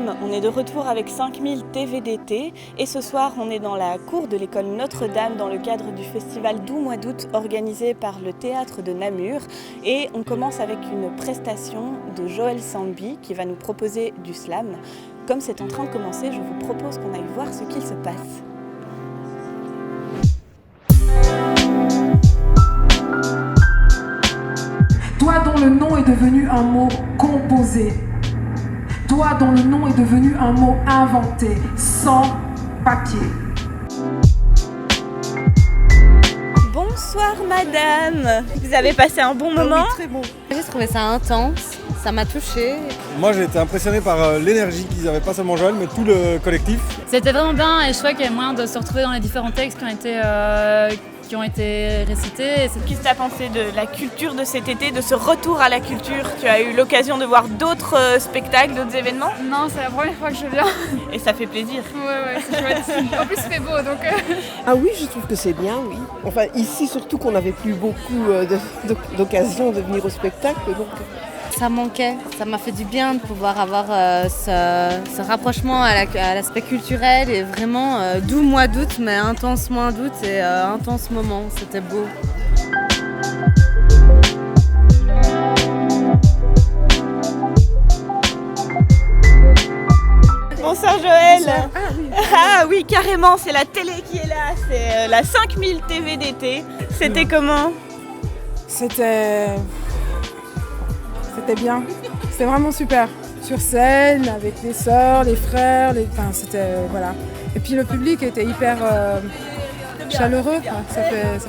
slam, on est de retour avec 5000 TVDT et ce soir on est dans la cour de l'école Notre-Dame dans le cadre du festival Doux Mois d'août organisé par le théâtre de Namur et on commence avec une prestation de Joël Sambi qui va nous proposer du slam. Comme c'est en train de commencer, je vous propose qu'on aille voir ce qu'il se passe. Toi dont le nom est devenu un mot composé. Toi dont le nom est devenu un mot inventé, sans papier. Bonsoir madame, vous avez passé un bon moment? Oui, très bon. J'ai trouvé ça intense, ça m'a touchée. Moi j'ai été impressionné par l'énergie qu'ils avaient, pas seulement Joël mais tout le collectif. C'était vraiment bien et je crois qu'il y a moyen de se retrouver dans les différents textes qui ont été récités. Qu'est-ce que tu as pensé de la culture de cet été, de ce retour à la culture? Tu as eu l'occasion de voir d'autres spectacles, d'autres événements? Non, c'est la première fois que je viens. Et ça fait plaisir. Ouais, c'est chouette. En plus, il fait beau, donc... Ah oui, je trouve que c'est bien, oui. Enfin, ici, surtout qu'on n'avait plus beaucoup d'occasions de venir au spectacle, donc... Ça manquait, ça m'a fait du bien de pouvoir avoir ce rapprochement à l'aspect culturel et vraiment doux mois d'août, mais intense mois d'août et intense moment, c'était beau. Bonsoir Joël. Bonsoir. Ah oui, carrément, c'est la télé qui est là, c'est la 5000 TVDT. C'était comment? C'était bien, c'était vraiment super. Sur scène, avec les sœurs, les frères, enfin c'était voilà. Et puis le public était hyper chaleureux, quoi. Ça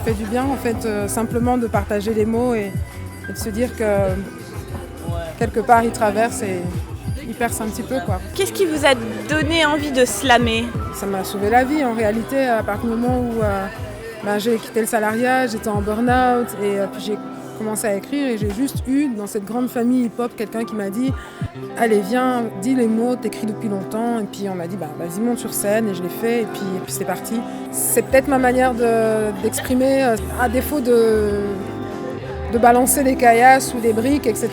fait du bien en fait, simplement de partager les mots et de se dire que quelque part ils traversent et ils percent un petit peu, quoi. Qu'est-ce qui vous a donné envie de slammer? Ça m'a sauvé la vie en réalité, à partir du moment où j'ai quitté le salariat, j'étais en burn-out et puis j'ai commencé à écrire et j'ai juste eu dans cette grande famille hip-hop quelqu'un qui m'a dit « Allez viens, dis les mots, t'écris depuis longtemps » et puis on m'a dit « Vas-y monte sur scène » et je l'ai fait et puis c'est parti. C'est peut-être ma manière d'exprimer, à défaut de balancer des caillasses ou des briques, etc.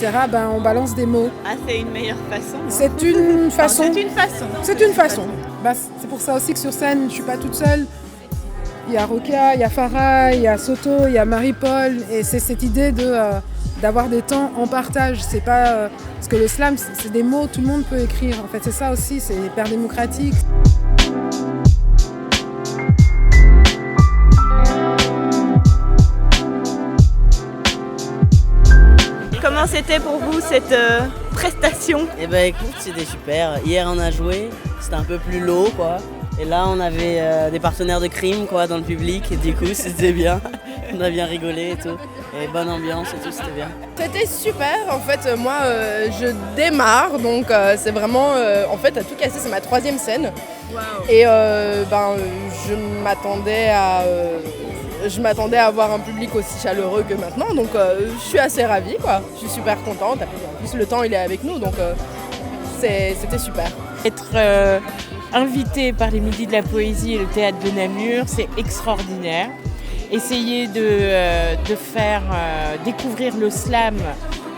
On balance des mots. Ah, c'est une meilleure façon. C'est une façon. C'est une façon. C'est une façon. C'est pour ça aussi que sur scène, je ne suis pas toute seule. Il y a Rokia, il y a Farah, il y a Soto, il y a Marie-Paul et c'est cette idée d'avoir des temps en partage. C'est pas parce que le slam, c'est des mots, tout le monde peut écrire. En fait, c'est ça aussi, c'est hyper démocratique. Comment c'était pour vous cette prestation? Eh ben écoute, c'était super. Hier on a joué, c'était un peu plus low quoi. Et là on avait des partenaires de crime quoi dans le public et du coup c'était bien. On a bien rigolé et tout. Et bonne ambiance et tout, c'était bien. C'était super, en fait moi je démarre donc c'est vraiment en fait à tout casser, c'est ma 3e scène. Wow. Et je m'attendais à avoir un public aussi chaleureux que maintenant, donc je suis assez ravie quoi. Je suis super contente. En plus le temps il est avec nous donc c'était super. Être invité par les Midis de la Poésie et le théâtre de Namur, c'est extraordinaire. Essayer de faire découvrir le slam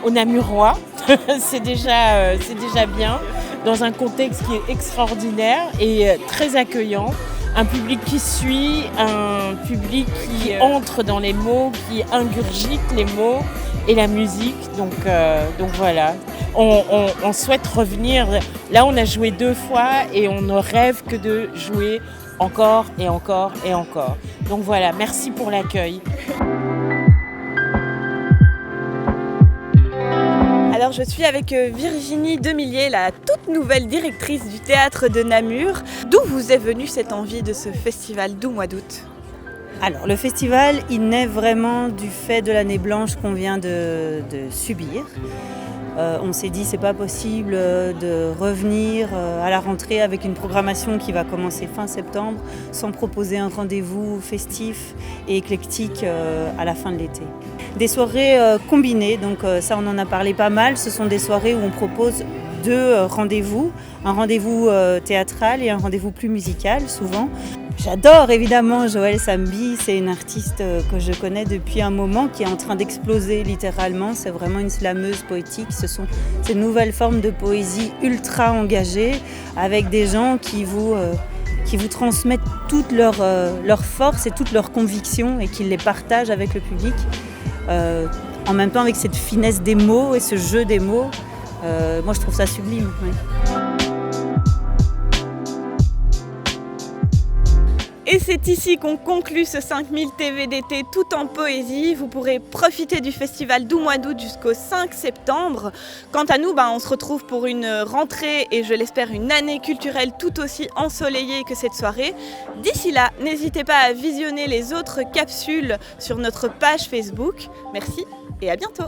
aux Namurois, c'est déjà bien, dans un contexte qui est extraordinaire et très accueillant. Un public qui suit, un public qui entre dans les mots, qui ingurgite les mots et la musique. Donc voilà, on souhaite revenir. Là, on a joué 2 fois et on ne rêve que de jouer encore et encore et encore. Donc voilà, merci pour l'accueil. Alors je suis avec Virginie Demillier, la toute nouvelle directrice du théâtre de Namur. D'où vous est venue cette envie de ce festival Doux Mois d'août? Alors le festival, il naît vraiment du fait de l'année blanche qu'on vient de subir. On s'est dit c'est pas possible de revenir à la rentrée avec une programmation qui va commencer fin septembre sans proposer un rendez-vous festif et éclectique à la fin de l'été. Des soirées combinées, donc ça on en a parlé pas mal, ce sont des soirées où on propose 2 rendez-vous, un rendez-vous théâtral et un rendez-vous plus musical souvent. J'adore évidemment Joëlle Samby, c'est une artiste que je connais depuis un moment qui est en train d'exploser littéralement. C'est vraiment une slameuse poétique. Ce sont ces nouvelles formes de poésie ultra engagées avec des gens qui vous transmettent toute leur force et toute leur conviction et qui les partagent avec le public. En même temps avec cette finesse des mots et ce jeu des mots. Moi je trouve ça sublime. Oui. Et c'est ici qu'on conclut ce 5000 TVDT tout en poésie. Vous pourrez profiter du festival du mois d'août jusqu'au 5 septembre. Quant à nous, on se retrouve pour une rentrée et je l'espère une année culturelle tout aussi ensoleillée que cette soirée. D'ici là, n'hésitez pas à visionner les autres capsules sur notre page Facebook. Merci et à bientôt.